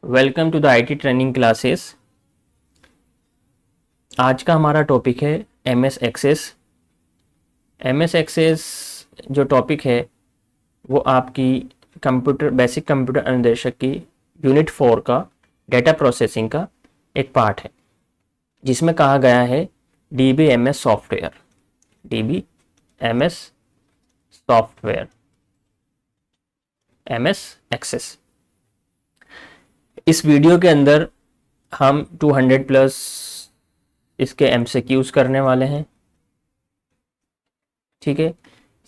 Welcome to the IT training classes. आज का हमारा टॉपिक है M S Access. M S Access जो टॉपिक है वो आपकी कंप्यूटर बेसिक कंप्यूटर अनुदेशक की यूनिट 4 का डेटा प्रोसेसिंग का एक पार्ट है, जिसमें कहा गया है D B M S software. D B M S software, M S Access. इस वीडियो के अंदर हम 200 प्लस इसके एमसीक्यूज करने वाले हैं। ठीक है,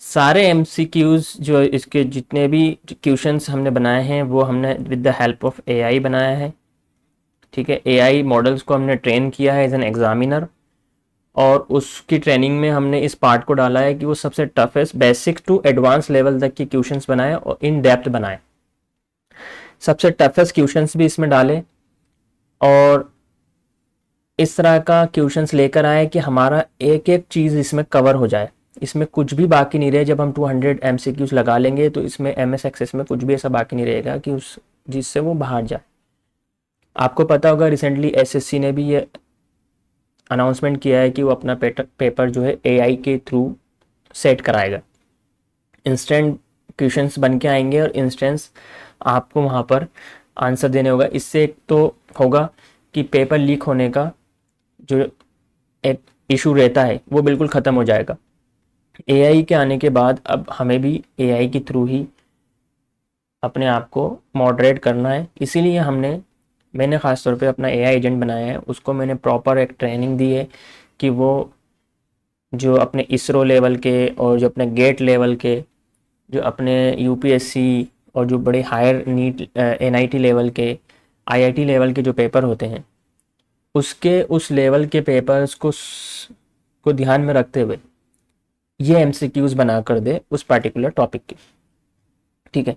सारे एमसीक्यूज जो इसके जितने भी क्वेश्चंस हमने बनाए हैं वो हमने with the help of AI बनाया है। ठीक है, एआई मॉडल्स को हमने ट्रेन किया है एज एन एग्जामिनर, और उसकी ट्रेनिंग में हमने इस पार्ट को डाला है कि वो सबसे toughest basic to advance level तक के क्वेश्चंस बनाए और इन डेप्थ बनाए। सबसे टफेस्ट क्वेश्चंस भी इसमें डाले और इस तरह का क्वेश्चंस लेकर आए कि हमारा एक एक चीज़ इसमें कवर हो जाए, इसमें कुछ भी बाकी नहीं रहे। जब हम 200 एमसीक्यूज लगा लेंगे तो इसमें एमएस एक्सेस में कुछ भी ऐसा बाकी नहीं रहेगा कि उस जिससे वो बाहर जाए। आपको पता होगा रिसेंटली एसएससी ने भी ये अनाउंसमेंट किया है कि वो अपना पेपर जो है एआई के थ्रू सेट कराएगा। इंस्टेंट क्वेश्चंस बन के आएंगे और इंस्टेंस आपको वहाँ पर आंसर देने होगा। इससे एक तो होगा कि पेपर लीक होने का जो एक इशू रहता है वो बिल्कुल ख़त्म हो जाएगा। एआई के आने के बाद अब हमें भी एआई के थ्रू ही अपने आप को मॉडरेट करना है, इसीलिए मैंने ख़ास तौर पे अपना एआई एजेंट बनाया है। उसको मैंने प्रॉपर एक ट्रेनिंग दी है कि वो जो अपने इसरो लेवल के और जो अपने गेट लेवल के, जो अपने यूपीएससी और जो बड़े हायर नीट एनआईटी लेवल के, आईआईटी लेवल के जो पेपर होते हैं उसके उस लेवल के पेपर्स को ध्यान में रखते हुए ये एमसीक्यूज बना कर दे उस पर्टिकुलर टॉपिक की। ठीक है,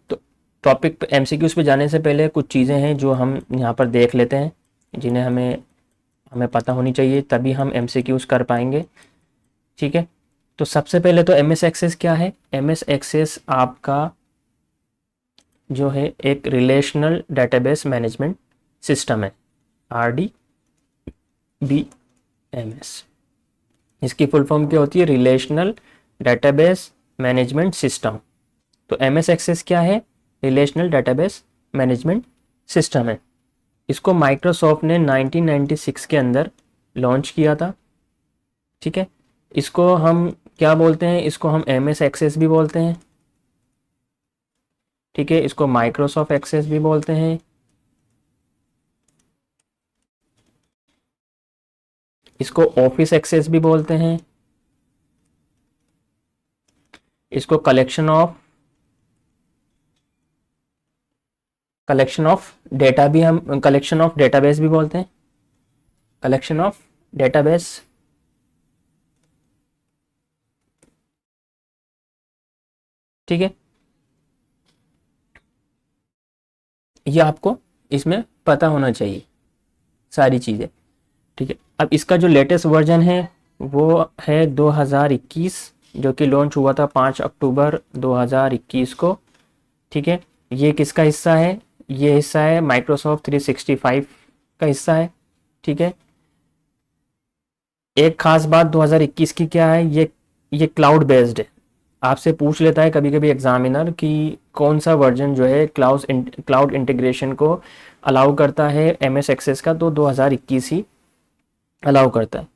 तो टॉपिक पे एमसीक्यूज पे जाने से पहले कुछ चीज़ें हैं जो हम यहाँ पर देख लेते हैं, जिन्हें हमें हमें पता होनी चाहिए, तभी हम एमसीक्यूज कर पाएंगे। ठीक है, तो सबसे पहले तो एमएस एक्सेस क्या है। एमएस एक्सेस आपका जो है एक रिलेशनल डेटाबेस मैनेजमेंट सिस्टम है, RDBMS। इसकी फुल फॉर्म क्या होती है? Relational database management system. तो एमएस एक्सेस क्या है? रिलेशनल डेटाबेस मैनेजमेंट सिस्टम है। इसको माइक्रोसॉफ्ट ने 1996 के अंदर लॉन्च किया था। ठीक है, इसको हम क्या बोलते हैं? इसको हम एमएस एक्सेस भी बोलते हैं। ठीक है, इसको माइक्रोसॉफ्ट एक्सेस भी बोलते हैं। इसको ऑफिस एक्सेस भी बोलते हैं। इसको कलेक्शन ऑफ डेटा भी हम कलेक्शन ऑफ डेटाबेस भी बोलते हैं। Collection of database. ठीक है, ये आपको इसमें पता होना चाहिए सारी चीज़ें। ठीक है, अब इसका जो लेटेस्ट वर्जन है वो है 2021, जो कि लॉन्च हुआ था 5 अक्टूबर 2021 को। ठीक है, ये किसका हिस्सा है? ये हिस्सा है माइक्रोसॉफ्ट 365 का हिस्सा है। ठीक है, एक खास बात 2021 की क्या है, ये क्लाउड बेस्ड है। आपसे पूछ लेता है कभी कभी एग्जामिनर कि कौन सा वर्जन जो है क्लाउड इंटीग्रेशन को अलाउ करता है एमएस एक्सेस का, तो 2021 ही अलाउ करता है।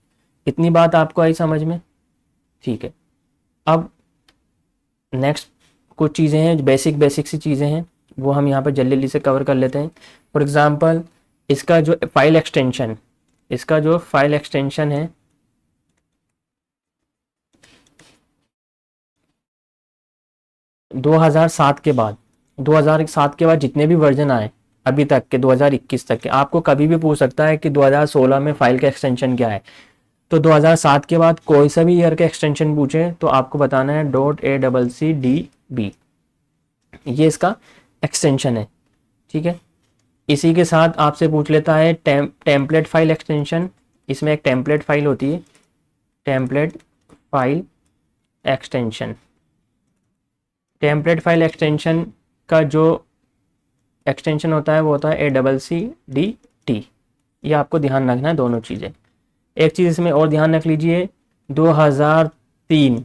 इतनी बात आपको आई समझ में? ठीक है, अब नेक्स्ट कुछ चीज़ें हैं, बेसिक बेसिक सी चीज़ें हैं, वो हम यहाँ पर जल्दी जल्दी से कवर कर लेते हैं। फॉर एग्ज़ाम्पल इसका जो फाइल एक्सटेंशन है 2007 के बाद, 2007 के बाद जितने भी वर्जन आए अभी तक के 2021 तक के, आपको कभी भी पूछ सकता है कि 2016 में फाइल का एक्सटेंशन क्या है। तो 2007 के बाद कोई सा भी ईयर का एक्सटेंशन पूछे तो आपको बताना है .ACCDB, ये इसका एक्सटेंशन है। ठीक है, इसी के साथ आपसे पूछ लेता है टेम्पलेट फाइल एक्सटेंशन। इसमें एक टेम्पलेट फाइल होती है, template file extension. Template file extension का जो एक्सटेंशन होता है वो होता है ACCDT। ये आपको ध्यान रखना है दोनों चीज़ें। एक चीज़ इसमें और ध्यान रख लीजिए, 2003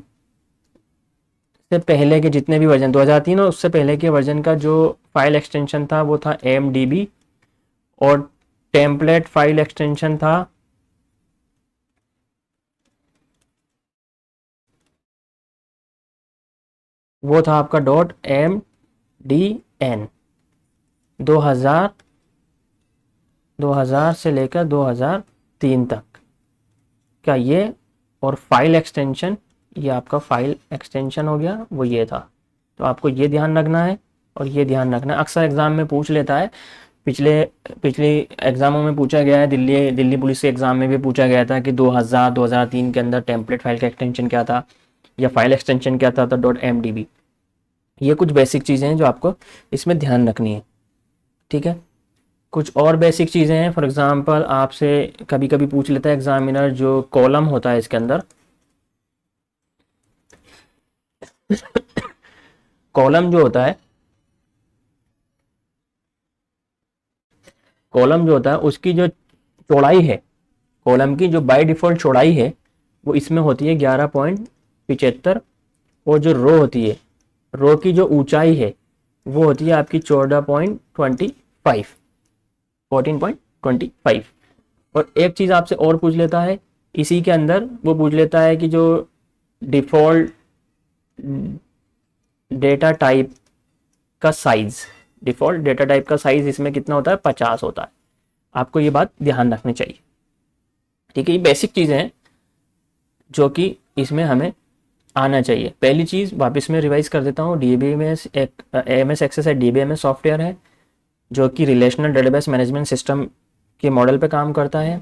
से पहले के जितने भी वर्जन, 2003 और उससे पहले के वर्जन का जो फाइल एक्सटेंशन था वो था AMDB, और टेम्पलेट फाइल एक्सटेंशन था वो था आपका .mdn। 2000 से लेकर 2003 तक का ये, और फाइल एक्सटेंशन, ये आपका फाइल एक्सटेंशन हो गया, वो ये था। तो आपको ये ध्यान रखना है और ये ध्यान रखना है। अक्सर एग्ज़ाम में पूछ लेता है, पिछले एग्ज़ामों में पूछा गया है, दिल्ली पुलिस के एग्ज़ाम में भी पूछा गया था कि 2003 के अंदर टेम्पलेट फाइल का एक्सटेंशन क्या था या फाइल एक्सटेंशन क्या था, तो .mdb। ये कुछ बेसिक चीज़ें हैं जो आपको इसमें ध्यान रखनी है, ठीक है। कुछ और बेसिक चीज़ें हैं, फॉर एग्ज़ाम्पल आपसे कभी कभी पूछ लेता है एग्जामिनर, जो कॉलम होता है इसके अंदर, कॉलम जो होता है, कॉलम जो होता है उसकी जो चौड़ाई है, कॉलम की जो बाय डिफ़ॉल्ट चौड़ाई है वो इसमें होती है 11.75, और जो रो होती है, रो की जो ऊंचाई है वो होती है आपकी 14.25, 14.25। और एक चीज़ आपसे और पूछ लेता है इसी के अंदर, वो पूछ लेता है कि जो डिफ़ॉल्ट डेटा टाइप का साइज़, डिफ़ॉल्ट डेटा टाइप का साइज़ इसमें कितना होता है, 50 होता है। आपको ये बात ध्यान रखनी चाहिए, ठीक है। ये बेसिक चीज़ें हैं जो कि इसमें हमें आना चाहिए। पहली चीज़ वापस में रिवाइज कर देता हूँ, DBMS एक AMS एक्सेस है, DBMS सॉफ्टवेयर है जो कि रिलेशनल डेटाबेस मैनेजमेंट सिस्टम के मॉडल पे काम करता है,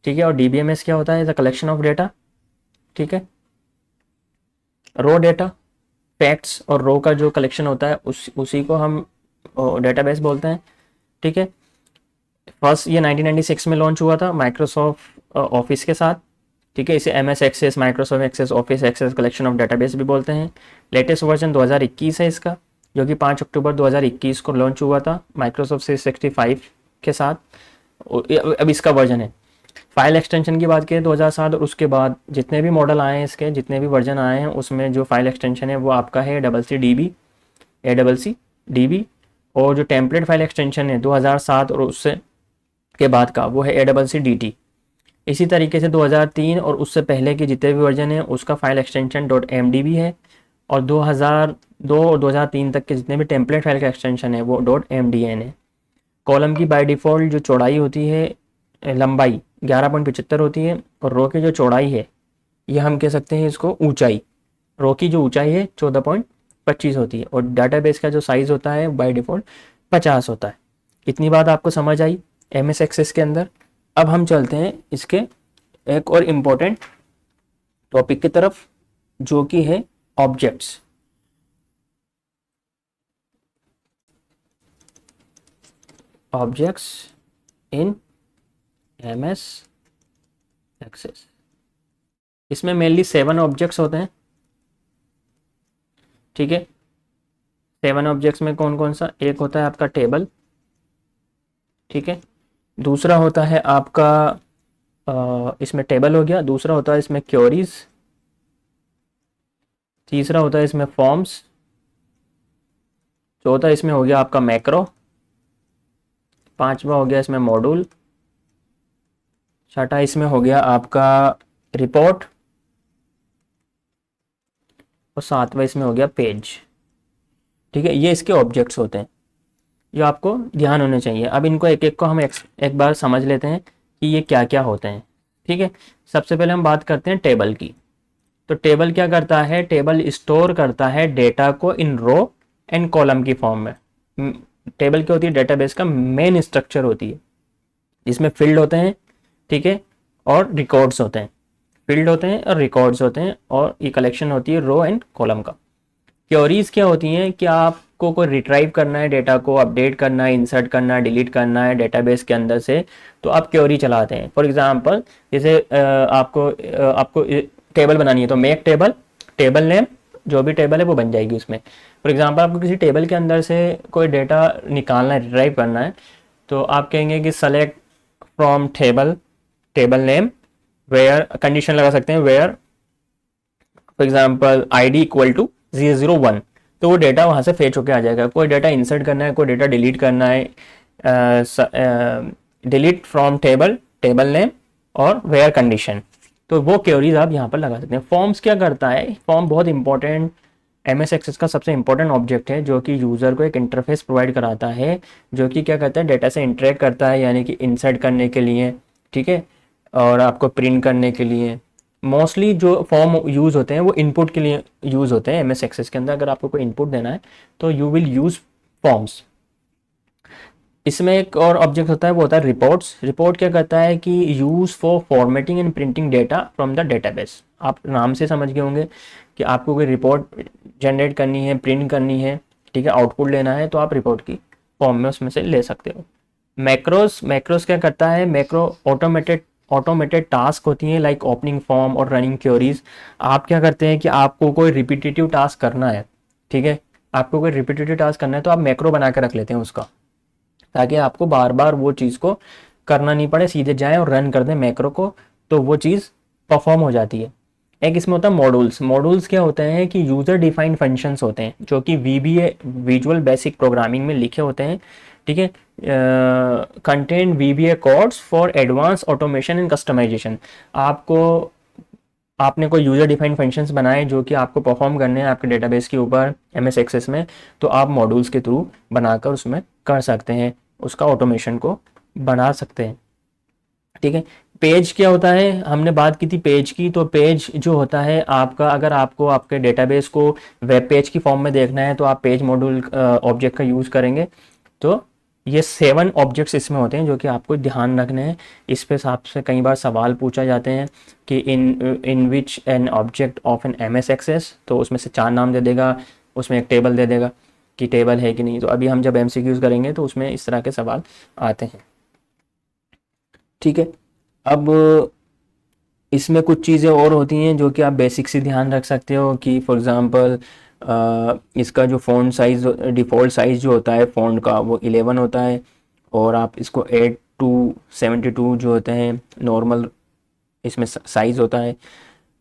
ठीक है। और DBMS क्या होता है, द कलेक्शन ऑफ डेटा, ठीक है। रो डेटा, फैक्ट्स और रो का जो कलेक्शन होता है उसी को हम डेटाबेस बोलते हैं, ठीक है। फर्स्ट ये 1996 में लॉन्च हुआ था माइक्रोसॉफ्ट ऑफिस के साथ, ठीक है। इसे MS Access, Microsoft Access, Office Access collection of database भी बोलते हैं। लेटेस्ट वर्जन 2021 है इसका, जो कि 5 अक्टूबर 2021 को लॉन्च हुआ था माइक्रोसॉफ्ट 365 के साथ। अब इसका वर्जन है। फाइल एक्सटेंशन की बात करें 2007, और उसके बाद जितने भी मॉडल आए हैं इसके, जितने भी वर्जन आए हैं, उसमें जो फाइल एक्सटेंशन है वो आपका है ACCDB। और जो टेम्पलेट फाइल एक्सटेंशन है 2007 और उससे के बाद का, वो है ACCDT। इसी तरीके से 2003 और उससे पहले के जितने भी वर्जन हैं उसका फाइल एक्सटेंशन .mdb है, और 2002 और 2003 तक के जितने भी टेम्पलेट फाइल का एक्सटेंशन है वो .mdn है। कॉलम की बाय डिफ़ॉल्ट जो चौड़ाई होती है, लंबाई 11.75 होती है, और रो की जो चौड़ाई है, ये हम कह सकते हैं इसको ऊंचाई, रो की जो ऊंचाई है 14.25 होती है, और डाटाबेस का जो साइज़ होता है बाय डिफ़ॉल्ट 50 होता है। इतनी बात आपको समझ आई MS एक्सेस के अंदर। अब हम चलते हैं इसके एक और इम्पोर्टेंट टॉपिक की तरफ, जो कि है objects. Objects in MS Access. इसमें मेनली 7 ऑब्जेक्ट्स होते हैं, ठीक है। 7 ऑब्जेक्ट्स में कौन कौन सा, एक होता है आपका टेबल, ठीक है। दूसरा होता है आपका इसमें टेबल हो गया। दूसरा होता है इसमें क्वेरीज। तीसरा होता है इसमें फॉर्म्स। चौथा इसमें हो गया आपका मैक्रो। पांचवा हो गया इसमें मॉड्यूल। छठा इसमें हो गया आपका रिपोर्ट, और सातवां इसमें हो गया पेज, ठीक है। ये इसके ऑब्जेक्ट्स होते हैं जो आपको ध्यान होने चाहिए। अब इनको एक एक को हम एक बार समझ लेते हैं कि ये क्या क्या होते हैं, ठीक है। सबसे पहले हम बात करते हैं टेबल की। तो टेबल क्या करता है, टेबल स्टोर करता है डेटा को इन रो एंड कॉलम की फॉर्म में। टेबल क्या होती है, डेटाबेस का मेन स्ट्रक्चर होती है, जिसमें फील्ड होते हैं, ठीक है, और रिकॉर्ड्स होते हैं। फील्ड होते हैं और रिकॉर्ड्स होते हैं, और ये कलेक्शन होती है रो एंड कॉलम का। क्वेरीज क्या होती हैं कि आपको कोई रिट्राइव करना है, डेटा को अपडेट करना है, इंसर्ट करना है, डिलीट करना है डेटाबेस के अंदर से, तो आप क्वेरी चलाते हैं। फॉर एग्जांपल जैसे आपको टेबल बनानी है, तो मेक टेबल, टेबल नेम जो भी टेबल है वो बन जाएगी उसमें। फॉर एग्जांपल आपको किसी टेबल के अंदर से कोई डेटा निकालना है, डिराइव करना है, तो आप कहेंगे कि select from table, table name, where, condition लगा सकते हैं where for example ID equal to 001, तो वो डेटा वहाँ से फेच होके आ जाएगा। कोई डेटा इंसर्ट करना है, कोई डेटा डिलीट करना है, delete from table, table name और वेयर कंडीशन, तो वो क्वेरीज आप यहाँ पर लगा सकते हैं। फॉर्म्स क्या करता है, फॉर्म बहुत इंपॉर्टेंट MS एक्सेस का सबसे इंपॉर्टेंट ऑब्जेक्ट है, जो कि यूज़र को एक इंटरफेस प्रोवाइड कराता है, जो कि क्या करता है, डेटा से इंटरेक्ट करता है, यानी कि इंसर्ट करने के लिए, ठीक है, और आपको प्रिंट करने के लिए। मोस्टली जो फॉर्म यूज़ होते हैं वो इनपुट के लिए यूज़ होते हैं MS एक्सेस के अंदर। अगर आपको कोई इनपुट देना है तो यू विल यूज़ फॉर्म्स। इसमें एक और ऑब्जेक्ट होता है, वो होता है रिपोर्ट्स। रिपोर्ट क्या करता है कि use for formatting and printing data from the database. आप नाम से समझ गए होंगे कि आपको कोई रिपोर्ट जनरेट करनी है, प्रिंट करनी है, ठीक है, आउटपुट लेना है, तो आप रिपोर्ट की फॉर्म में उसमें से ले सकते हो। मैक्रोस, मैक्रोस क्या करता है, मैक्रो ऑटोमेटेड टास्क होती हैं, लाइक ओपनिंग फॉर्म और रनिंग क्वेरीज। आप क्या करते हैं कि आपको कोई रिपीटेटिव टास्क करना है, ठीक है, आपको कोई रिपीटेटिव टास्क करना है तो आप मैक्रो बना के रख लेते हैं उसका, ताकि आपको बार बार वो चीज़ को करना नहीं पड़े, सीधे जाएं और रन कर दें मैक्रो को, तो वो चीज़ परफॉर्म हो जाती है। एक इसमें होता है मॉड्यूल्स। मॉड्यूल्स क्या होते हैं कि यूज़र डिफाइंड फंक्शंस होते हैं, जो कि VBA, विजुअल बेसिक प्रोग्रामिंग में लिखे होते हैं, ठीक है। Content VBA codes for advance automation and customisation. आपने कोई यूज़र डिफाइंड फंक्शंस बनाए जो कि आपको परफॉर्म करने हैं आपके डेटाबेस के ऊपर MS एक्सेस में, तो आप मॉड्यूल्स के थ्रू बनाकर उसमें कर सकते हैं, उसका ऑटोमेशन को बना सकते हैं, ठीक है। पेज क्या होता है, हमने बात की थी पेज की, तो पेज जो होता है आपका, अगर आपको आपके डेटाबेस को वेब पेज की फॉर्म में देखना है तो आप पेज मॉड्यूल ऑब्जेक्ट का यूज़ करेंगे। तो ये 7 ऑब्जेक्ट्स इसमें होते हैं जो कि आपको ध्यान रखने हैं। इस पे आपसे कई बार सवाल पूछा जाते हैं कि in which an object of an MS access, तो उसमें से 4 नाम दे देगा, उसमें एक टेबल दे देगा कि टेबल है कि नहीं। तो अभी हम जब MCQs करेंगे तो उसमें इस तरह के सवाल आते हैं, ठीक है। अब इसमें कुछ चीज़ें और होती हैं जो कि आप बेसिक से ध्यान रख सकते हो कि फॉर एग्ज़ाम्पल इसका जो फ़ॉन्ट साइज़, डिफ़ॉल्ट साइज़ जो होता है फ़ॉन्ट का, वो 11 होता है, और आप इसको 8 to 72 जो होते हैं नॉर्मल इसमें साइज़ होता है,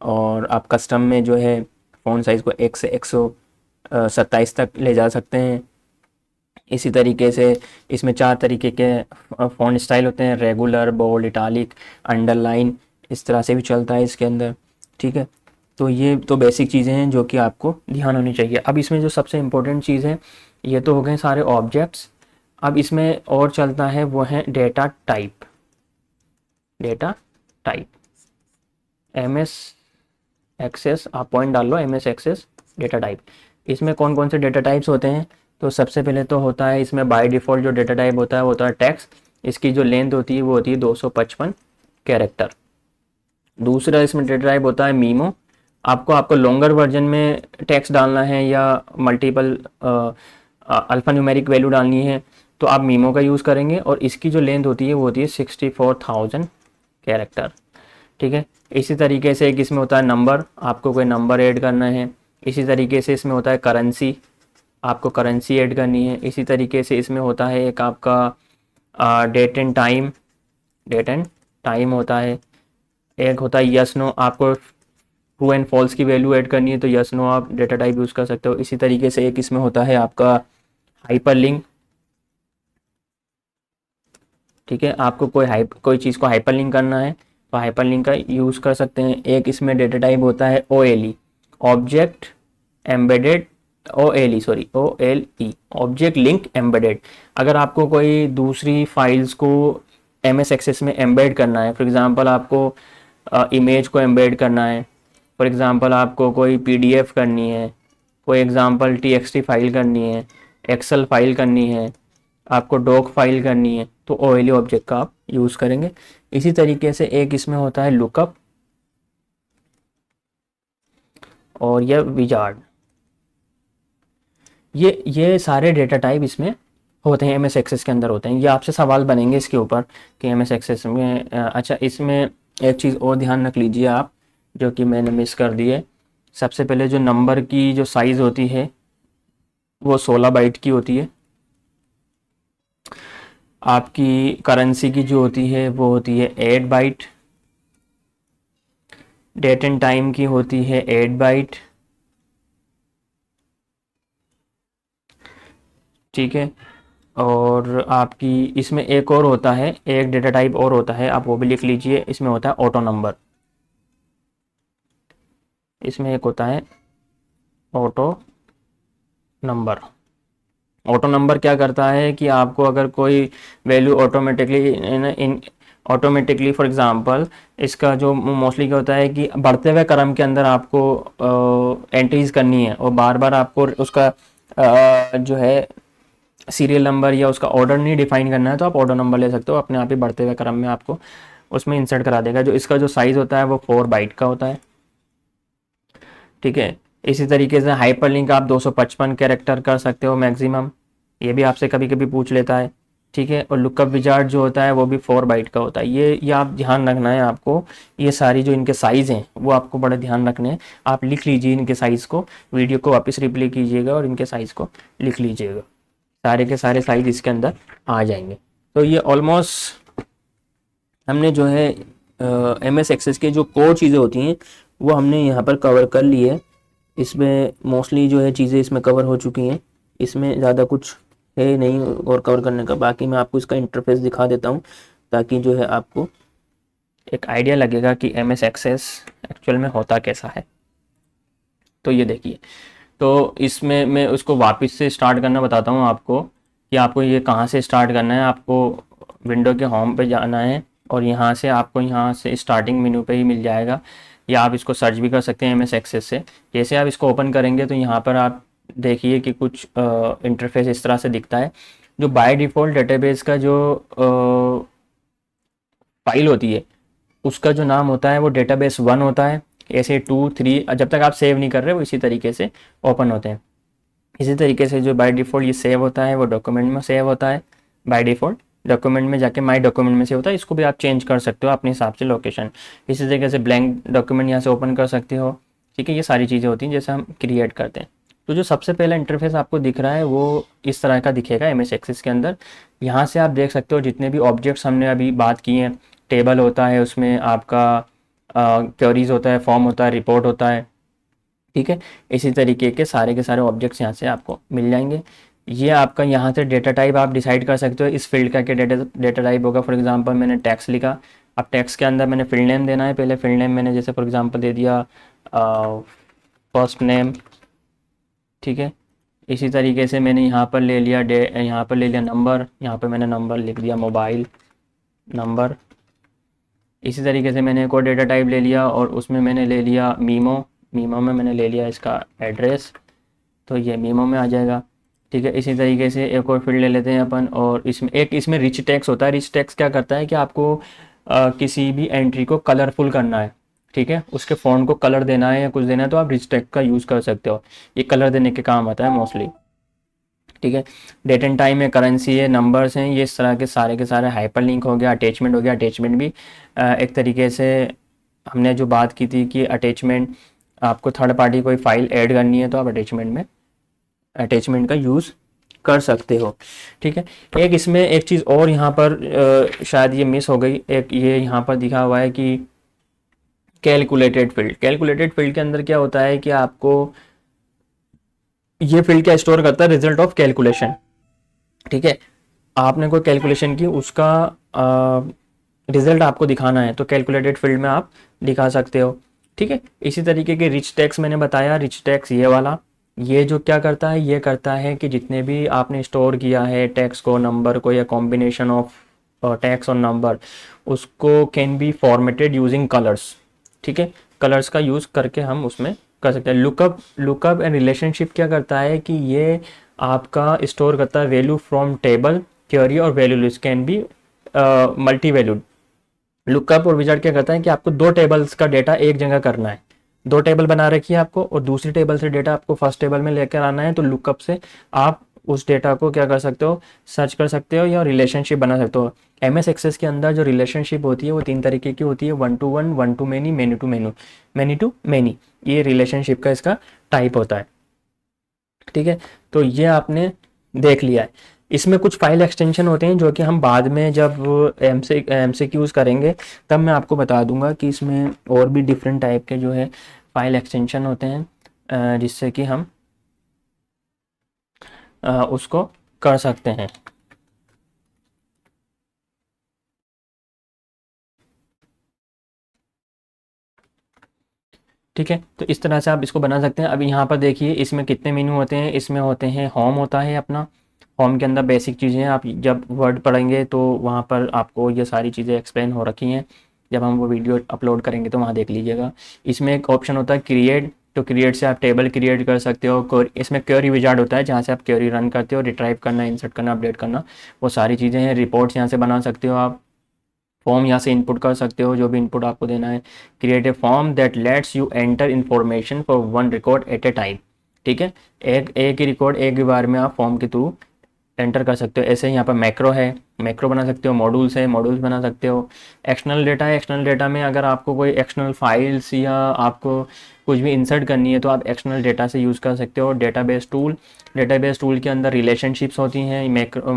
और आप कस्टम में जो है फ़ॉन्ट साइज़ को 1 से 127 तक ले जा सकते हैं। इसी तरीके से इसमें 4 तरीके के फ़ॉन्ट स्टाइल होते हैं, रेगुलर, बोल्ड, इटालिक, अंडरलाइन, इस तरह से भी चलता है इसके अंदर, ठीक है। तो ये तो बेसिक चीज़ें हैं जो कि आपको ध्यान होनी चाहिए। अब इसमें जो सबसे इम्पोर्टेंट चीज़ है, ये तो हो गए सारे ऑब्जेक्ट्स। अब इसमें और चलता है वो है data type. Data type MS Access, आप पॉइंट डाल लो MS एक्सेस डेटा टाइप। इसमें कौन कौन से डेटा टाइप्स होते हैं, तो सबसे पहले तो होता है इसमें बाय डिफ़ॉल्ट जो डेटा टाइप होता है वो होता है टेक्स्ट। इसकी जो लेंथ होती है वो होती है 255 कैरेक्टर। दूसरा इसमें डेटा टाइप होता है मीमो। आपको लॉन्गर वर्जन में टेक्स्ट डालना है या मल्टीपल अल्फ़ा न्यूमेरिक वैल्यू डालनी है तो आप मीमो का यूज़ करेंगे, और इसकी जो लेंथ होती है वो होती है 64,000 कैरेक्टर, ठीक है। इसी तरीके से एक इसमें होता है नंबर, आपको कोई नंबर ऐड करना है। इसी तरीके से इसमें होता है करेंसी, आपको करेंसी ऐड करनी है। इसी तरीके से इसमें होता है एक आपका date and time, date and time होता है। एक होता है यस नो, आपको ट्रू एंड फॉल्स की वैल्यू ऐड करनी है तो यस नो आप डेटा टाइप यूज़ कर सकते हो। इसी तरीके से एक इसमें होता है आपका हाइपर लिंक, ठीक है, आपको कोई चीज़ को हाइपर लिंक करना है तो हाइपर लिंक का यूज़ कर सकते हैं। एक इसमें डेटा टाइप होता है OLE, object embedded, OLE object link embedded. अगर आपको कोई दूसरी फाइल्स को MS एक्सेस में एम्बेड करना है, फॉर एग्जांपल आपको इमेज को एम्बेड करना है, फॉर एग्जांपल आपको कोई PDF करनी है, कोई एग्जांपल TXT फाइल करनी है, एक्सेल फाइल करनी है, आपको डॉक फाइल करनी है, तो OLE ऑब्जेक्ट का आप यूज़ करेंगे। इसी तरीके से एक इसमें होता है लुकअप और यह विजार्ड। ये सारे डेटा टाइप इसमें होते हैं, MS एक्सेस के अंदर होते हैं। ये आपसे सवाल बनेंगे इसके ऊपर कि MS एक्सेस में अच्छा, इसमें एक चीज़ और ध्यान रख लीजिए आप, जो कि मैंने मिस कर दी है। सबसे पहले जो नंबर की जो साइज़ होती है वो 16 बाइट की होती है। आपकी करेंसी की जो होती है वो होती है 8 बाइट। डेट एंड टाइम की होती है 8 बाइट। ठीक है। और आपकी इसमें एक और होता है, एक डेटा टाइप और होता है, आप वो भी लिख लीजिए। इसमें होता है ऑटो नंबर। इसमें एक होता है ऑटो नंबर। ऑटो नंबर क्या करता है कि आपको अगर कोई value automatically in automatically for example, इसका जो मोस्टली क्या होता है कि बढ़ते हुए क्रम के अंदर आपको एंट्रीज करनी है और बार बार आपको उसका जो है सीरियल नंबर या उसका ऑर्डर नहीं डिफाइन करना है, तो आप ऑर्डर नंबर ले सकते हो, अपने आप ही बढ़ते हुए क्रम में आपको उसमें इंसर्ट करा देगा। जो इसका जो साइज़ होता है वो 4 बाइट का होता है। ठीक है। इसी तरीके से हाइपर लिंक आप 255 कैरेक्टर कर सकते हो मैक्सिमम, ये भी आपसे कभी कभी पूछ लेता है। ठीक है। और लुकअप विजार्ड जो होता है वो भी 4 बाइट का होता है। ये आप ध्यान रखना है आपको, ये सारी जो इनके साइज़ हैं वो आपको बड़े ध्यान रखने हैं। आप लिख लीजिए इनके साइज़ को, वीडियो को वापस रिप्ले कीजिएगा और इनके साइज़ को लिख लीजिएगा। सारे के सारे साइज़ इसके अंदर आ जाएंगे। तो ये ऑलमोस्ट हमने जो है MS एक्सेस के जो कोर चीज़ें होती हैं वो हमने यहाँ पर कवर कर ली है। इसमें मोस्टली जो है चीज़ें इसमें कवर हो चुकी हैं, इसमें ज़्यादा कुछ है नहीं और कवर करने का। बाकी मैं आपको इसका इंटरफेस दिखा देता हूँ ताकि जो है आपको एक आइडिया लगेगा कि MS एक्सेस एक्चुअल में होता कैसा है। तो ये देखिए, तो इसमें मैं उसको वापस से स्टार्ट करना बताता हूँ आपको कि आपको ये कहाँ से स्टार्ट करना है। आपको विंडो के होम पे जाना है और यहाँ से आपको यहाँ से स्टार्टिंग मेन्यू पे ही मिल जाएगा, या आप इसको सर्च भी कर सकते हैं MS एक्सेस से। जैसे आप इसको ओपन करेंगे तो यहाँ पर आप देखिए कि कुछ इंटरफेस इस तरह से दिखता है। जो बाय डिफ़ॉल्ट डेटाबेस का जो फाइल होती है उसका जो नाम होता है वो डेटाबेस 1 होता है। ऐसे 2 3 जब तक आप सेव नहीं कर रहे वो इसी तरीके से ओपन होते हैं। इसी तरीके से जो बाय डिफ़ॉल्ट ये सेव होता है वो डॉक्यूमेंट में सेव होता है। बाय डिफ़ॉल्ट डॉक्यूमेंट में जाके माई डॉक्यूमेंट में सेव होता है। इसको भी आप चेंज कर सकते हो अपने हिसाब से लोकेशन। इसी तरीके से ब्लैंक डॉक्यूमेंट यहाँ से ओपन कर सकते हो। ठीक है। ये सारी चीज़ें होती हैं जैसे हम क्रिएट करते हैं। तो जो सबसे पहला इंटरफेस आपको दिख रहा है वो इस तरह का दिखेगा MS एक्सेस के अंदर। यहाँ से आप देख सकते हो जितने भी ऑब्जेक्ट्स हमने अभी बात की हैं। टेबल होता है, उसमें आपका क्वेरीज होता है, फॉर्म होता है, रिपोर्ट होता है। ठीक है। इसी तरीके के सारे ऑब्जेक्ट्स यहाँ से आपको मिल जाएंगे। ये आपका यहाँ से डेटा टाइप आप डिसाइड कर सकते हो इस फील्ड का क्या डेटा टाइप होगा। फॉर एग्जांपल मैंने टैक्स लिखा, अब टैक्स के अंदर मैंने फील्ड नेम देना है। पहले फील्ड नेम मैंने जैसे फॉर एग्जांपल दे दिया फर्स्ट नेम। ठीक है। इसी तरीके से मैंने यहाँ पर ले लिया यहाँ पर ले लिया नंबर, यहाँ पर मैंने नंबर लिख दिया मोबाइल नंबर। इसी तरीके से मैंने एक और डेटा टाइप ले लिया और उसमें मैंने ले लिया मीमो। मीमो में मैंने ले लिया इसका एड्रेस, तो ये मीमो में आ जाएगा। ठीक है। इसी तरीके से एक और फील्ड ले लेते हैं अपन, और इसमें रिच टेक्स्ट होता है। रिच टेक्स्ट क्या करता है कि आपको किसी भी एंट्री को कलरफुल करना है। ठीक है। उसके फ़ॉन्ट को कलर देना है या कुछ देना है तो आप रिच टेक्स्ट का यूज़ कर सकते हो। ये कलर देने के काम आता है मोस्टली। ठीक है। डेट एंड टाइम है, करेंसी है, नंबर्स हैं, ये इस तरह के सारे हाइपर लिंक हो गया। अटैचमेंट हो गया। अटैचमेंट भी एक तरीके से हमने जो बात की थी कि अटैचमेंट आपको थर्ड पार्टी कोई फाइल ऐड करनी है तो आप अटैचमेंट में अटैचमेंट का यूज़ कर सकते हो। ठीक है। एक इसमें एक चीज़ और यहाँ पर शायद ये मिस हो गई, एक ये यहाँ पर दिखा हुआ है कि कैलकुलेटेड फील्ड। कैलकुलेटेड फील्ड के अंदर क्या होता है कि आपको ये फील्ड क्या स्टोर करता है, रिजल्ट ऑफ कैलकुलेशन। ठीक है। आपने कोई कैलकुलेशन की, उसका रिजल्ट आपको दिखाना है तो कैलकुलेटेड फील्ड में आप दिखा सकते हो। ठीक है। इसी तरीके के रिच टेक्स्ट मैंने बताया। रिच टेक्स्ट ये वाला, ये जो क्या करता है, ये करता है कि जितने भी आपने स्टोर किया है टेक्स्ट को, नंबर को, या कॉम्बिनेशन ऑफ टेक्स्ट और नंबर, उसको can be formatted using colours. ठीक है। कलर्स का यूज़ करके हम उसमें कर सकते हैं। लुकअप एंड रिलेशनशिप क्या करता है कि ये आपका स्टोर करता है वैल्यू फ्रॉम टेबल, क्वेरी और value list, can be multi valued. Lookup और विजार्ड क्या करता है कि आपको दो टेबल्स का डेटा एक जगह करना है। दो टेबल बना रखी है आपको और दूसरी टेबल से डेटा आपको फर्स्ट टेबल में लेकर आना है, तो लुकअप से आप उस डेटा को क्या कर सकते हो, सर्च कर सकते हो या रिलेशनशिप बना सकते हो। एमएस एक्सेस के अंदर जो रिलेशनशिप होती है वो 3 तरीके की होती है, 1 to 1, 1 to many, many to many, many to many। ये रिलेशनशिप का इसका टाइप होता है, ठीक है। तो ये आपने देख लिया है। इसमें कुछ फाइल एक्सटेंशन होते हैं जो कि हम बाद में जब एमसीक्यूज करेंगे तब मैं आपको बता दूंगा कि इसमें और भी डिफरेंट टाइप के जो है फाइल एक्सटेंशन होते हैं, जिससे कि हम उसको कर सकते हैं। ठीक है, तो इस तरह से आप इसको बना सकते हैं। अभी यहाँ पर देखिए इसमें कितने मेनू होते हैं। इसमें होते हैं, होम होता है अपना, होम के अंदर बेसिक चीज़ें हैं। आप जब वर्ड पढ़ेंगे तो वहाँ पर आपको ये सारी चीज़ें एक्सप्लेन हो रखी हैं, जब हम वो वीडियो अपलोड करेंगे तो वहाँ देख लीजिएगा। इसमें एक ऑप्शन होता है क्रिएट, तो क्रिएट से आप टेबल क्रिएट कर सकते हो। इसमें क्वेरी विजार्ड होता है जहाँ से आप क्वेरी रन करते हो, रिट्राइव करना, इंसर्ट करना, अपडेट करना, वो सारी चीज़ें हैं। रिपोर्ट्स यहाँ से बना सकते हो आप, फॉर्म यहाँ से इनपुट कर सकते हो, जो भी इनपुट आपको देना है। Create a form that let's you enter information for 1 record eight A time, ठीक है। एक ही रिकॉर्ड एक ही बार में आप फॉर्म के थ्रू एंटर कर सकते हो। ऐसे यहाँ पर मैक्रो है, मैक्रो बना सकते हो। मॉड्यूल्स है, मॉड्यूल्स बना सकते हो। एक्सटर्नल डेटा है, एक्सटर्नल डेटा में अगर आपको कोई एक्सटर्नल फाइल्स या आपको कुछ भी इंसर्ट करनी है तो आप एक्सटर्नल डेटा से यूज़ कर सकते हो। डेटाबेस टूल, डेटाबेस टूल के अंदर रिलेशनशिप्स होती हैं, मैक्रो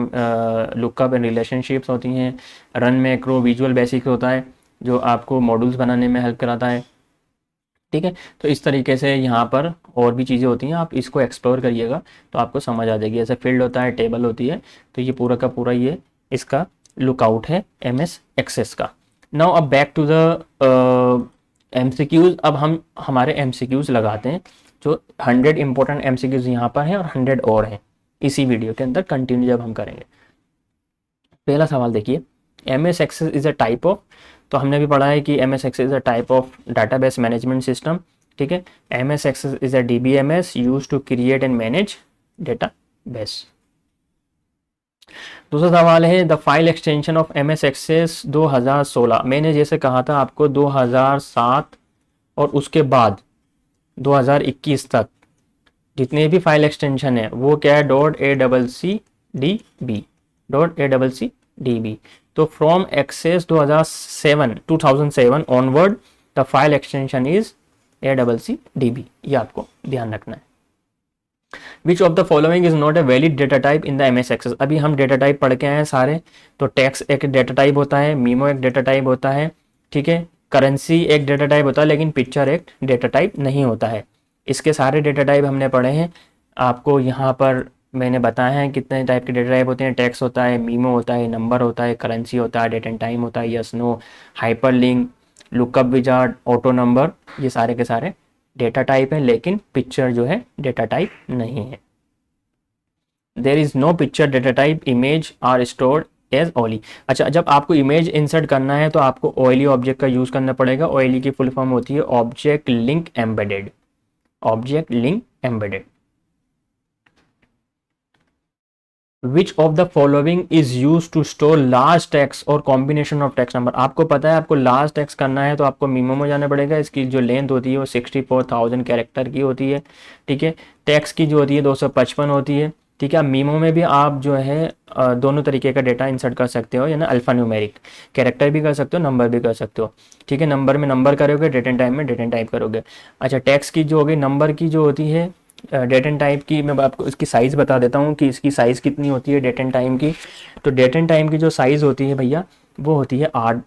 लुकअप एंड रिलेशनशिप्स होती हैं। रन मैक्रो विजुअल बेसिक्स होता है जो आपको मॉड्यूल्स बनाने में हेल्प कराता है, ठीक है। तो इस तरीके से यहाँ पर और भी चीज़ें होती हैं, आप इसको एक्सप्लोर करिएगा तो आपको समझ आ जाएगी। ऐसे फील्ड होता है, टेबल होती है, तो ये पूरा का पूरा ये इसका लुकआउट है एमएस एक्सेस का। नाउ अब बैक टू द एमसीक्यूज। अब हम हमारे एमसीक्यूज लगाते हैं, जो 100 इंपॉर्टेंट एमसीक्यूज यहाँ पर हैं और 100 और हैं इसी वीडियो के अंदर कंटिन्यू जब हम करेंगे। पहला सवाल देखिए, MS Access is a type of, तो हमने भी पढ़ा है कि MS Access is a type of database management system, ठीक है। MS Access is a DBMS use to create and manage database. दूसरा सवाल है, the file extension of MS Access 2016। मैंने जैसे कहा था आपको 2007 और उसके बाद 2021 तक जितने भी फाइल एक्सटेंशन है वो क्या है, .acdb तो from Access 2007 onward the file extension is acdb, ये आपको ध्यान रखना है। Which of the following is not a valid data type in the MS Access. अभी हम डेटा टाइप पढ़ के आए हैं सारे, तो टेक्स्ट एक डेटा टाइप होता है, मीमो एक डेटा टाइप होता है, ठीक है। करेंसी एक डेटा टाइप होता है, लेकिन पिक्चर एक डेटा टाइप नहीं होता है। इसके सारे डेटा टाइप हमने पढ़े हैं, आपको यहाँ पर मैंने बताया है कितने टाइप के डेटा टाइप होते हैं। टेक्स्ट होता है, मीमो होता है, नंबर होता है, करेंसी होता है, डेट एंड टाइम होता है, yes no, hyperlink, lookup wizard, auto number, ये सारे के सारे डेटा टाइप है, लेकिन पिक्चर जो है डेटा टाइप नहीं है। There is no picture data type, image are stored as OLE. अच्छा, जब आपको इमेज इंसर्ट करना है तो आपको ओएलई ऑब्जेक्ट का यूज करना पड़ेगा। ओएलई की फुल फॉर्म होती है object link embedded, object link embedded. Which of the following is use to store large text और कॉम्बिनेशन ऑफ टेक्स्ट नंबर। आपको पता है आपको लार्ज टेक्स्ट करना है तो आपको मीमो में जाना पड़ेगा। इसकी जो लेंथ होती है वो 64,000 कैरेक्टर की होती है, ठीक है। टेक्स्ट की जो होती है 255 होती है, ठीक है। मीमो में भी आप जो है दोनों तरीके का डेटा इंसर्ट कर सकते हो, यानी अल्फा न्यूमेरिक, कैरेक्टर भी कर सकते हो, नंबर भी कर सकते हो, ठीक है। नंबर में नंबर करोगे, डेट एंड टाइम में डेट एंड टाइप करोगे। अच्छा, टेक्स्ट की जो होगी, नंबर की जो होती है डेट एंड टाइप की, मैं आपको इसकी साइज़ बता देता हूँ कि इसकी साइज़ कितनी होती है डेट एंड टाइम की। तो डेट एंड टाइम की जो साइज़ होती है भैया वो होती है 8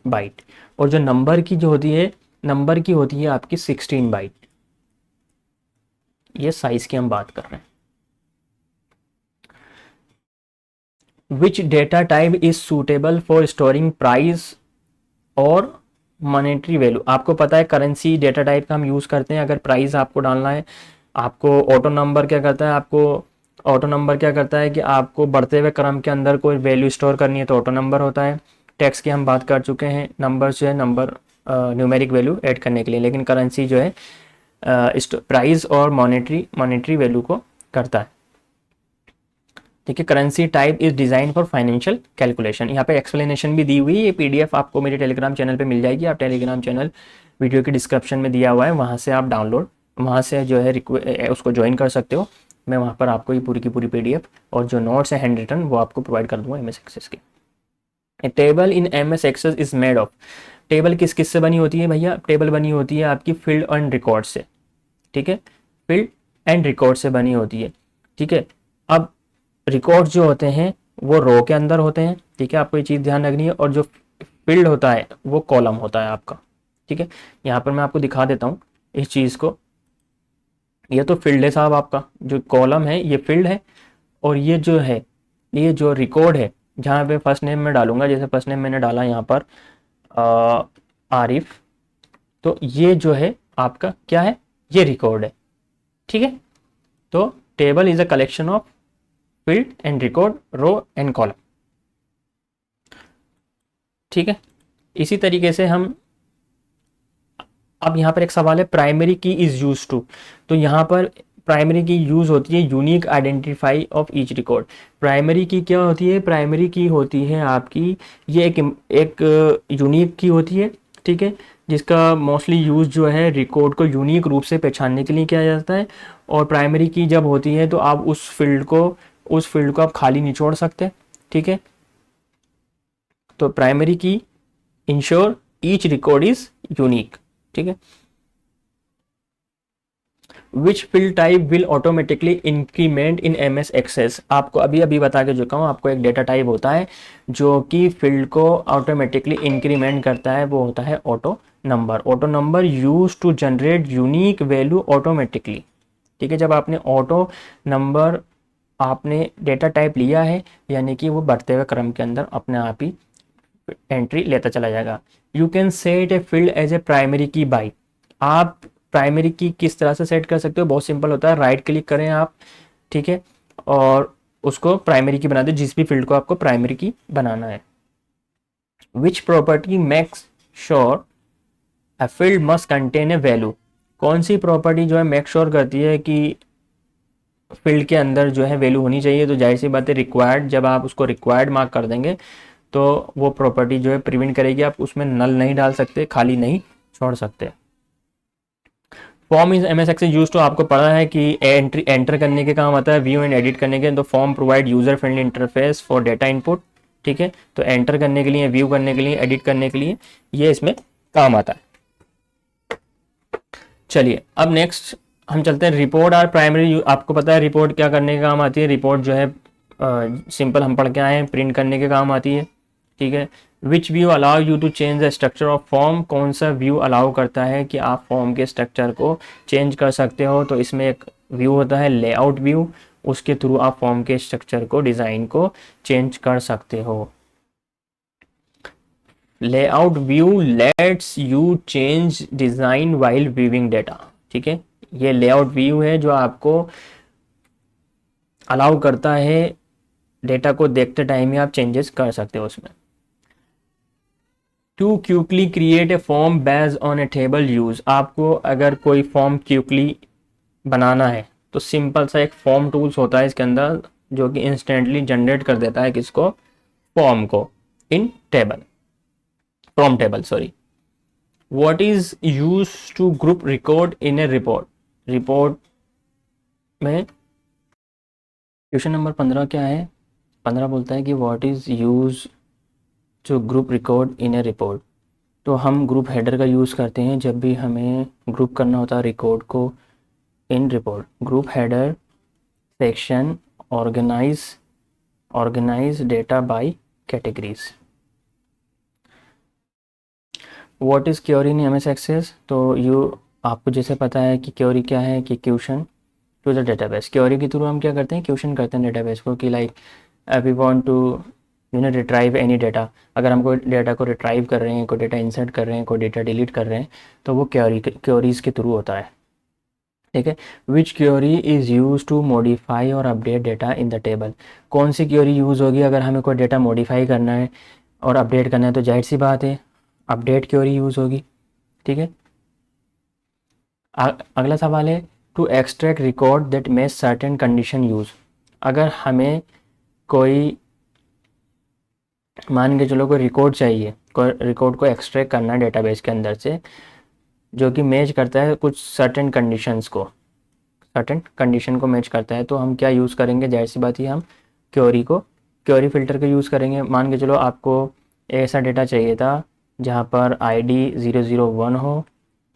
बाइट, और जो नंबर की जो होती है, नंबर की होती है आपकी 16 बाइट। ये साइज़ की हम बात कर रहे हैं। Which data type is suitable for storing price और मॉनेटरी वैल्यू। आपको पता है करेंसी डेटा टाइप का हम यूज़ करते हैं अगर प्राइस आपको डालना है। आपको ऑटो नंबर क्या करता है, ऑटो नंबर क्या करता है कि आपको बढ़ते हुए क्रम के अंदर कोई वैल्यू स्टोर करनी है तो ऑटो नंबर होता है। टैक्स की हम बात कर चुके हैं, नंबर जो है नंबर न्यूमेरिक वैल्यू ऐड करने के लिए, लेकिन करेंसी जो है प्राइस और मॉनेटरी वैल्यू को करता है, ठीक है। Currency type is design for financial calculation. यहाँ पे एक्सप्लेनेशन भी दी हुई है, ये पीडीएफ आपको मेरे टेलीग्राम चैनल पे मिल जाएगी। आप टेलीग्राम चैनल वीडियो के डिस्क्रिप्शन में दिया हुआ है, वहाँ से आप डाउनलोड वहाँ से जो है उसको ज्वाइन कर सकते हो। मैं वहाँ पर आपको ये पूरी की पूरी PDF और जो नोट्स है हैंड रिटन वो आपको प्रोवाइड कर दूंगा MS एक्सेस के। A table in MS access is made of, table किस किस से बनी होती है भैया? टेबल बनी होती है आपकी फील्ड एंड रिकॉर्ड से, ठीक है, फील्ड एंड रिकॉर्ड से बनी होती है, ठीक है। अब रिकॉर्ड जो होते हैं वो रो के अंदर होते हैं, ठीक है, आपको ये चीज़ ध्यान रखनी है, और जो फील्ड होता है वो कॉलम होता है आपका, ठीक है। यहाँ पर मैं आपको दिखा देता हूँ इस चीज़ को। ये तो फील्ड है साहब, आपका जो कॉलम है ये फील्ड है, और ये जो है ये जो रिकॉर्ड है जहाँ पे फर्स्ट नेम में डालूंगा, जैसे फर्स्ट नेम मैंने डाला यहाँ पर आरिफ, तो ये जो है आपका क्या है, ये रिकॉर्ड है, ठीक है। तो table is a collection of field and record, row and column, ठीक है। इसी तरीके से हम, अब यहाँ पर एक सवाल है प्राइमरी की इज यूज टू, तो यहाँ पर प्राइमरी की यूज होती है unique identify of each record. Primary की क्या होती है? प्राइमरी की होती है आपकी, ये एक यूनिक की होती है, ठीक है, जिसका मोस्टली यूज जो है रिकॉर्ड को यूनिक रूप से पहचानने के लिए किया जाता है। और प्राइमरी की जब होती है तो आप उस फील्ड को आप खाली नहीं छोड़ सकते, ठीक है। तो primary key ensure each record is unique, ठीक है। Which field type will automatically increment in MS Access, आपको अभी अभी बता के चुका हूँ, आपको एक डेटा टाइप होता है जो कि फील्ड को ऑटोमेटिकली इंक्रीमेंट करता है, वो होता है auto number. Auto number use to generate unique value automatically, ठीक है। जब आपने ऑटो नंबर आपने डेटा टाइप लिया है, यानी कि वो बढ़ते हुए क्रम के अंदर अपने आप ही एंट्री लेता चला जाएगा। You can set a field as a primary key by, आप प्राइमरी की किस तरह से सेट कर सकते हो? बहुत सिंपल होता है, राइट क्लिक करें आप, ठीक है, और उसको प्राइमरी की बना दे, जिस भी फील्ड को आपको प्राइमरी की बनाना है। Which property makes sure a field must contain a value, कौन सी प्रॉपर्टी जो है मेक श्योर करती है कि फील्ड के अंदर जो है वैल्यू होनी चाहिए? तो जाहिर सी बात है रिक्वायर्ड, जब आप उसको रिक्वायर्ड मार्क कर देंगे तो वो प्रॉपर्टी जो है प्रिवेंट करेगी, आप उसमें नल नहीं डाल सकते, खाली नहीं छोड़ सकते। Form is MS Access use to, आपको पता है कि एंटर करने के काम आता है, व्यू एंड एडिट करने के। तो form provide user friendly interface for data input, ठीक है। तो एंटर करने के लिए, व्यू करने के लिए, एडिट करने के लिए ये इसमें काम आता है। चलिए अब नेक्स्ट हम चलते हैं, रिपोर्ट आर प्राइमरी। आपको पता है रिपोर्ट क्या करने के काम आती है? रिपोर्ट जो है सिंपल हम पढ़ के आए हैं, प्रिंट करने के काम आती है, ठीक है। Which view allow you to change the structure of form, कौन सा व्यू अलाउ करता है कि आप फॉर्म के स्ट्रक्चर को चेंज कर सकते हो? तो इसमें एक व्यू होता है लेआउट व्यू, उसके थ्रू आप फॉर्म के स्ट्रक्चर को, डिज़ाइन को चेंज कर सकते हो। Layout view let's you change design while viewing data, ठीक है। ये लेआउट व्यू है जो आपको अलाउ करता है डेटा को देखते टाइम ही आप चेंजेस कर सकते हो उसमें। To quickly create a form based on a table use, आपको अगर कोई फॉर्म क्विकली बनाना है तो सिंपल सा एक फॉर्म टूल्स होता है इसके अंदर, जो कि इंस्टेंटली जनरेट कर देता है किसको? फॉर्म को in table, from table, sorry. What is use to group record in a report, report में क्वेश्चन नंबर 15 क्या है? 15 बोलता है कि what is use to group record in a report. तो हम ग्रुप हेडर का यूज़ करते हैं जब भी हमें ग्रुप करना होता है रिकॉर्ड को in report. Group header section organize data by categories. What is query in MS access, तो आपको जैसे पता है कि क्वेरी क्या है, कि question to the database. Query के थ्रू हम क्या करते हैं? क्वेश्चन करते हैं डेटाबेस को, कि like we want to retrieve any data. अगर हम कोई डेटा को रिट्राइव कर रहे हैं, कोई डेटा इंसर्ट कर रहे हैं, कोई डेटा डिलीट कर रहे हैं, तो वो क्वेरीज के थ्रू होता है, ठीक है। Which query is use to modify और update data in the table, कौन सी क्वेरी यूज़ होगी अगर हमें कोई डेटा मॉडिफाई करना है और अपडेट करना है? तो जाहिर सी बात है अपडेट क्वेरी यूज़ होगी, ठीक है। अगला सवाल है टू एक्सट्रैक्ट रिकॉर्ड दैट में सर्टेन कंडीशन यूज़, अगर हमें कोई, मान के चलो कोई रिकॉर्ड चाहिए, कोई रिकॉर्ड को एक्सट्रैक्ट करना है डेटाबेस के अंदर से, जो कि मैच करता है कुछ सर्टेन कंडीशंस को, सर्टेन कंडीशन को मैच करता है। तो हम क्या यूज़ करेंगे, जाहिर सी बात है हम क्योरी फिल्टर का यूज़ करेंगे। मान के चलो आपको ऐसा डेटा चाहिए था जहाँ पर आईडी 001 हो,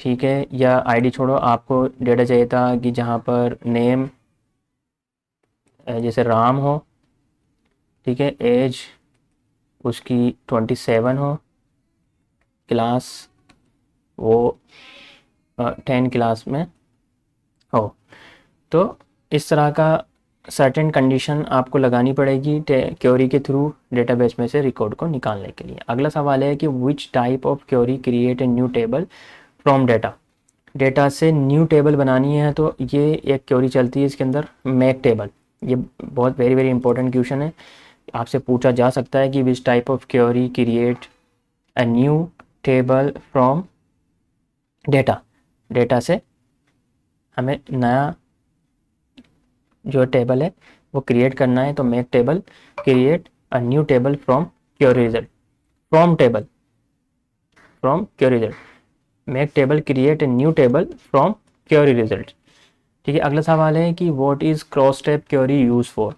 ठीक है, या आईडी छोड़ो, आपको डेटा चाहिए था कि जहाँ पर नेम जैसे राम हो, ठीक है, एज उसकी 27 हो, क्लास वो 10 क्लास में हो। तो इस तरह का सर्टेन कंडीशन आपको लगानी पड़ेगी क्योरी के थ्रू डेटाबेस में से रिकॉर्ड को निकालने के लिए। अगला सवाल है कि which type of query create a new table from data. Data से न्यू टेबल बनानी है तो ये एक क्योरी चलती है इसके अंदर, मैक टेबल। ये बहुत वेरी वेरी इंपॉर्टेंट क्वेश्चन है, आपसे पूछा जा सकता है कि which type of query create a new table from data. Data से हमें नया जो टेबल है वो क्रिएट करना है, तो make table create a new table from query result. From table, from query result, make table create a new table from query result. ठीक है, अगला सवाल है कि what is cross step query use for.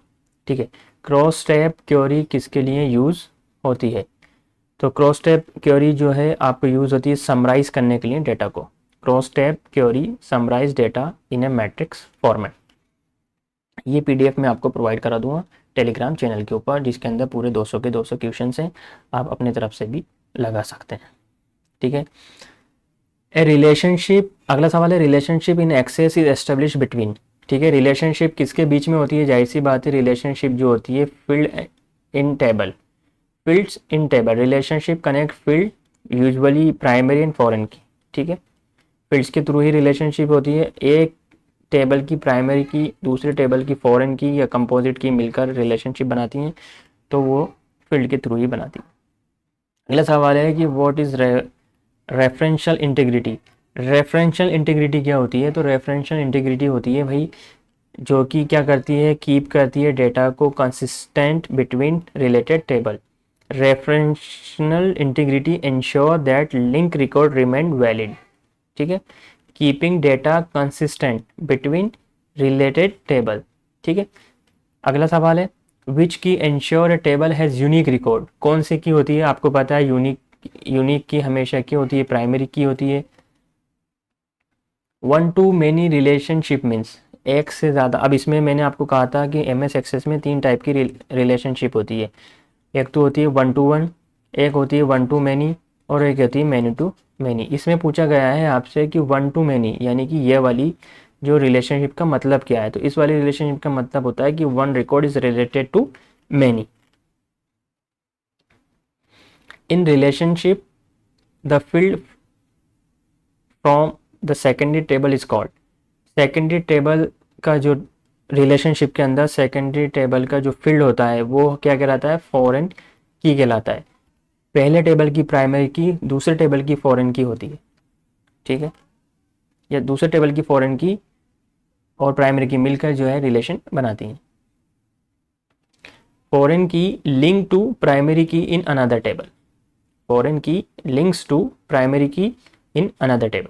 ठीक है, क्रॉस स्टेप क्योरी किसके लिए यूज़ होती है। तो क्रॉस स्टेप क्योरी जो है आपको यूज़ होती है समराइज़ करने के लिए डेटा को। Cross step query summarize data in a matrix format. ये पीडीएफ मैं आपको प्रोवाइड करा दूंगा टेलीग्राम चैनल के ऊपर, जिसके अंदर पूरे 200 के 200 क्वेश्चन हैं, आप अपने तरफ से भी लगा सकते हैं। ठीक है, ए रिलेशनशिप, अगला सवाल है relationship in excess is establish between. ठीक है, रिलेशनशिप किसके बीच में होती है, जाहिर सी बात है रिलेशनशिप जो होती है field in table, fields in table, relationship connect field usually primary and foreign की। ठीक है, फील्ड्स के थ्रू ही रिलेशनशिप होती है, एक टेबल की प्राइमरी की दूसरे टेबल की फॉरेन की या कंपोजिट की मिलकर रिलेशनशिप बनाती हैं, तो वो फील्ड के थ्रू ही बनाती है। अगला सवाल है कि what is referential integrity. Referential integrity क्या होती है, तो रेफरेंशियल इंटीग्रिटी होती है भाई जो कि क्या करती है, कीप करती है डेटा को consistent between related table. Referential integrity ensure that link record remain valid. ठीक है, keeping data consistent between related table. ठीक है, अगला सवाल है विच की ensure A table has unique record. कौन सी की होती है, आपको पता है यूनिक की हमेशा की होती है प्राइमरी की होती है। One two many relationship means एक से ज़्यादा। अब इसमें मैंने आपको कहा था कि एम एस एक्सेस में 3 टाइप की रिलेशनशिप होती है। एक तो होती है 1 to 1, एक होती है 1 to many, और एक होती है मैनी टू मैनी। इसमें पूछा गया है आपसे कि 1 to many यानी कि ये वाली जो रिलेशनशिप का मतलब क्या है, तो इस वाली रिलेशनशिप का मतलब होता है कि one record is related to many. In relationship the field from the secondary table is called. Secondary table का जो रिलेशनशिप के अंदर सेकेंडरी टेबल का जो फील्ड होता है वो क्या कहलाता है, फॉरेन की कहलाता है। पहले टेबल की प्राइमरी की दूसरे टेबल की फॉरेन की होती है। ठीक है, या दूसरे टेबल की फॉरेन की और प्राइमरी की मिलकर जो है रिलेशन बनाती हैं। फॉरेन की link to primary key in another table, foreign key links to primary key in another table.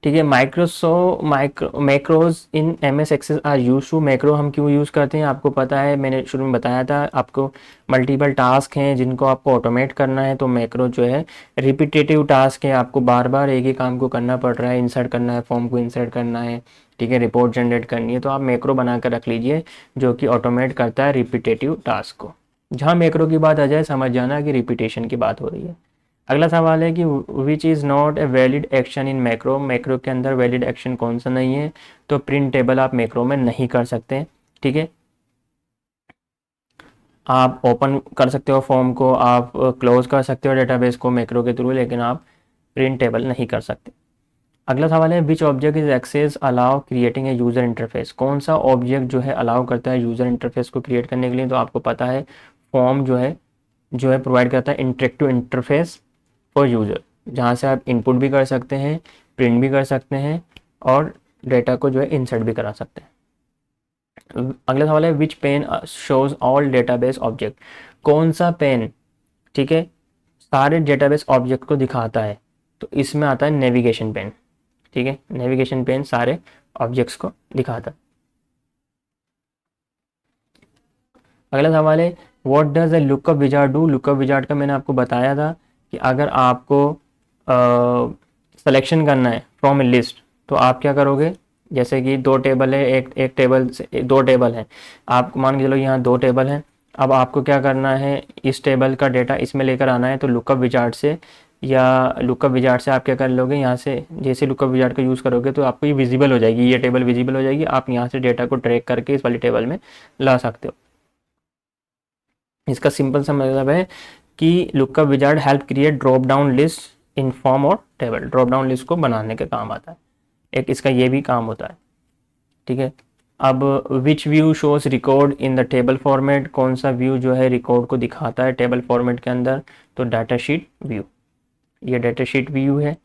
ठीक है, macros in M S Access are use to. Macro हम क्यों यूज़ करते हैं आपको पता है, मैंने शुरू में बताया था आपको। मल्टीपल टास्क हैं जिनको आपको ऑटोमेट करना है, तो मैक्रो जो है रिपीटेटिव टास्क है, आपको बार बार एक ही काम को करना पड़ रहा है, इंसर्ट करना है, फॉर्म को इंसर्ट करना है, ठीक है, रिपोर्ट जनरेट करनी है, तो आप मैक्रो बना कर रख लीजिए जो कि ऑटोमेट करता है रिपीटेटिव टास्क को। जहाँ मैक्रो की बात आ जाए समझ जाना कि रिपीटेशन की बात हो रही है। अगला सवाल है कि which is not a valid action in macro. Macro के अंदर वैलिड एक्शन कौन सा नहीं है, तो प्रिंट टेबल आप मैक्रो में नहीं कर सकते। ठीक है, आप ओपन कर सकते हो फॉर्म को, आप क्लोज कर सकते हो डेटाबेस को मैक्रो के थ्रू, लेकिन आप प्रिंट टेबल नहीं कर सकते। अगला सवाल है which object is Access allow creating a user interface. कौन सा ऑब्जेक्ट जो है अलाउ करता है यूज़र इंटरफेस को क्रिएट करने के लिए, तो आपको पता है फॉर्म जो है प्रोवाइड करता है इंटरेक्टिव इंटरफेस फॉर यूज़र, जहाँ से आप इनपुट भी कर सकते हैं, प्रिंट भी कर सकते हैं और डेटा को जो है इंसर्ट भी करा सकते हैं। अगला सवाल है which pane shows all database object. कौन सा पेन, ठीक है, सारे डेटाबेस ऑब्जेक्ट को दिखाता है। तो इसमें आता है नेविगेशन पेन। ठीक है, नेविगेशन पेन सारे ऑब्जेक्ट्स को दिखाता है। अगला सवाल है what does a lookup wizard do. Lookup wizard का मैंने आपको बताया था कि अगर आपको सिलेक्शन करना है फ्रॉम ए लिस्ट तो आप क्या करोगे, जैसे कि दो टेबल है, एक टेबल से दो टेबल हैं, आप मान के चलो यहाँ दो टेबल हैं। अब आपको क्या करना है, इस टेबल का डेटा इसमें लेकर आना है, तो लुकअप विजार्ड से या लुकअप विजार्ड से आप क्या कर लोगे, यहाँ से जैसे लुकअप विजार्ड का यूज़ करोगे तो आपको ये विजिबल हो जाएगी, ये टेबल विजिबल हो जाएगी। आप यहाँ से डेटा को ट्रैक करके इस वाली टेबल में ला सकते हो। इसका सिंपल सा मतलब है कि lookup wizard help create drop down list in form और टेबल। ड्रॉप डाउन लिस्ट को बनाने के काम आता है, एक इसका ये भी काम होता है। ठीक है, अब which view shows record in the table format. कौन सा व्यू जो है रिकॉर्ड को दिखाता है टेबल फॉर्मेट के अंदर, तो डाटा शीट व्यू। ये डाटा शीट व्यू है,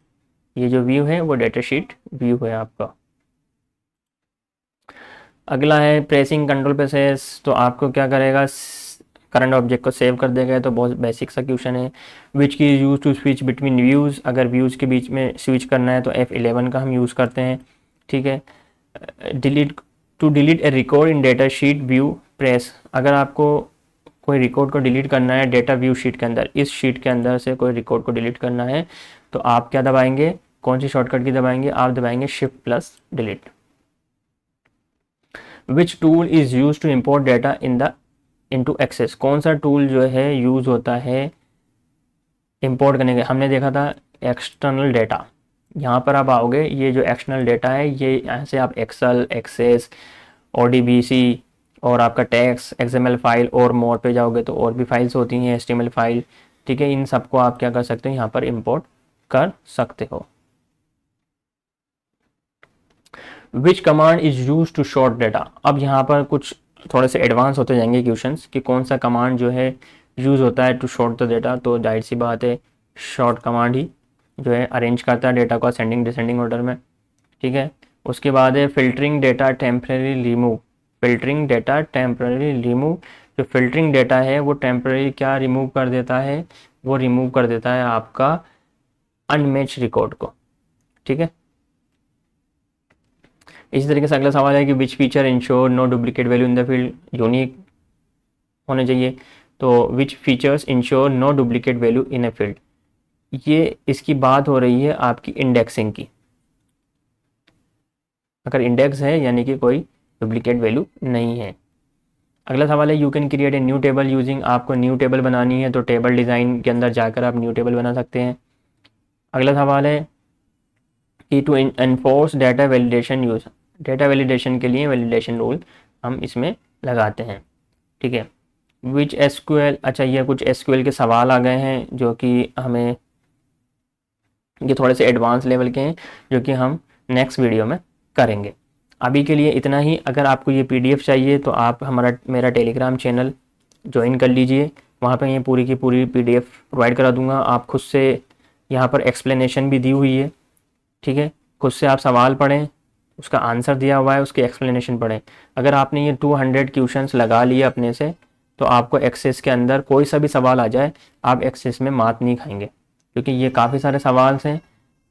ये जो व्यू है वो डाटा शीट व्यू है आपका। अगला है प्रेसिंग कंट्रोल प्रेसेस। तो आपको क्या करेगा, करंट ऑब्जेक्ट को सेव कर देगा, तो बहुत बेसिक सा क्वेश्चन है। Which key use to switch between views. अगर व्यूज़ के बीच में स्विच करना है तो F11 का हम यूज़ करते हैं। ठीक है, delete to delete a record in data sheet view press. अगर आपको कोई रिकॉर्ड को डिलीट करना है डेटा व्यू शीट के अंदर, इस शीट के अंदर से कोई रिकॉर्ड को डिलीट करना है तो आप क्या दबाएंगे, कौन सी शॉर्टकट की दबाएंगे, आप दबाएंगे shift plus delete. Which tool is use to import data into Access. कौन सा टूल जो है यूज़ होता है इंपोर्ट करने के। हमने देखा था एक्सटर्नल डेटा, यहाँ पर आप आओगे, ये जो एक्सटर्नल डेटा है ये यहाँ से आप एक्सेल, एक्सेस, ODBC और आपका टेक्स्ट, XML फाइल और मोर पे जाओगे तो और भी फाइल्स होती हैं, HTML फाइल। ठीक है, इन सबको आप क्या कर सकते हो, यहाँ पर इंपोर्ट कर सकते हो। Which command is use to sort data. अब यहाँ पर कुछ थोड़े से एडवांस होते जाएंगे क्वेश्चंस कि कौन सा कमांड जो है यूज़ होता है टू शॉर्ट द डेटा। तो जाहिर सी बात है शॉर्ट कमांड ही जो है अरेंज करता है डेटा को असेंडिंग डिसेंडिंग ऑर्डर में। ठीक है, उसके बाद है filtering data temporary remove. Filtering data temporary remove. जो फिल्टरिंग डेटा है वो टेम्परेरी क्या रिमूव कर देता है, वो रिमूव कर देता है आपका अनमैच रिकॉर्ड को। ठीक है, इसी तरीके से अगला सवाल है कि which feature ensure no duplicate value in the field. Unique होने चाहिए, तो which features ensure no duplicate value in a field. ये इसकी बात हो रही है आपकी इंडेक्सिंग की। अगर इंडेक्स है यानी कि कोई डुप्लीकेट वैल्यू नहीं है। अगला सवाल है you can create a new table using. आपको न्यू टेबल बनानी है तो टेबल डिज़ाइन के अंदर जाकर आप न्यू टेबल बना सकते हैं। अगला सवाल है कि to enforce data validation use. Data validation के लिए वैलिडेशन रूल हम इसमें लगाते हैं। ठीक है, विच SQL। अच्छा, ये कुछ SQL के सवाल आ गए हैं जो कि हमें ये थोड़े से एडवांस लेवल के हैं जो कि हम नेक्स्ट वीडियो में करेंगे। अभी के लिए इतना ही। अगर आपको ये PDF चाहिए तो आप मेरा टेलीग्राम चैनल ज्वाइन कर लीजिए, वहाँ पे ये पूरी की पूरी PDF प्रोवाइड करा दूँगा। आप खुद से यहाँ पर एक्सप्लेनेशन भी दी हुई है। ठीक है, खुद से आप सवाल पढ़ें, उसका आंसर दिया हुआ है, उसकी एक्सप्लेनेशन पढ़ें। अगर आपने ये 200 क्वेश्चंस लगा लिए अपने से तो आपको एक्सेस के अंदर कोई सा भी सवाल आ जाए आप एक्सेस में मात नहीं खाएंगे, क्योंकि ये काफ़ी सारे सवाल हैं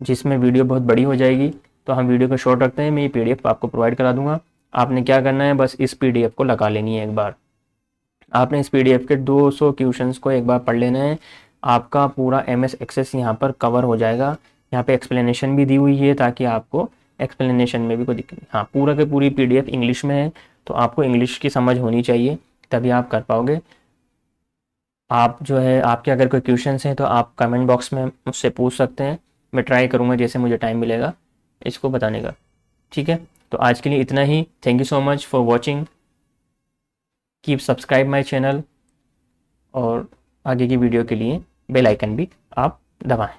जिसमें वीडियो बहुत बड़ी हो जाएगी। तो हम वीडियो को शॉर्ट रखते हैं, मैं ये PDF आपको प्रोवाइड करा दूंगा। आपने क्या करना है, बस इस PDF को लगा लेनी है एक बार। आपने इस PDF के 200 क्वेश्चंस को एक बार पढ़ लेना है, आपका पूरा MS एक्सेस यहाँ पर कवर हो जाएगा। यहाँ पे एक्सप्लेनेशन भी दी हुई है ताकि आपको एक्सप्लेनेशन में भी कोई दिक्कत नहीं। हाँ, पूरा के पूरी PDF इंग्लिश में है, तो आपको इंग्लिश की समझ होनी चाहिए तभी आप कर पाओगे। आप जो है आपके अगर कोई क्वेश्चंस हैं तो आप कमेंट बॉक्स में मुझसे पूछ सकते हैं, मैं ट्राई करूँगा जैसे मुझे टाइम मिलेगा इसको बताने का। ठीक है, तो आज के लिए इतना ही। Thank you so much for watching, keep subscribe my channel और आगे की वीडियो के लिए बेल आइकन भी आप दबाएं।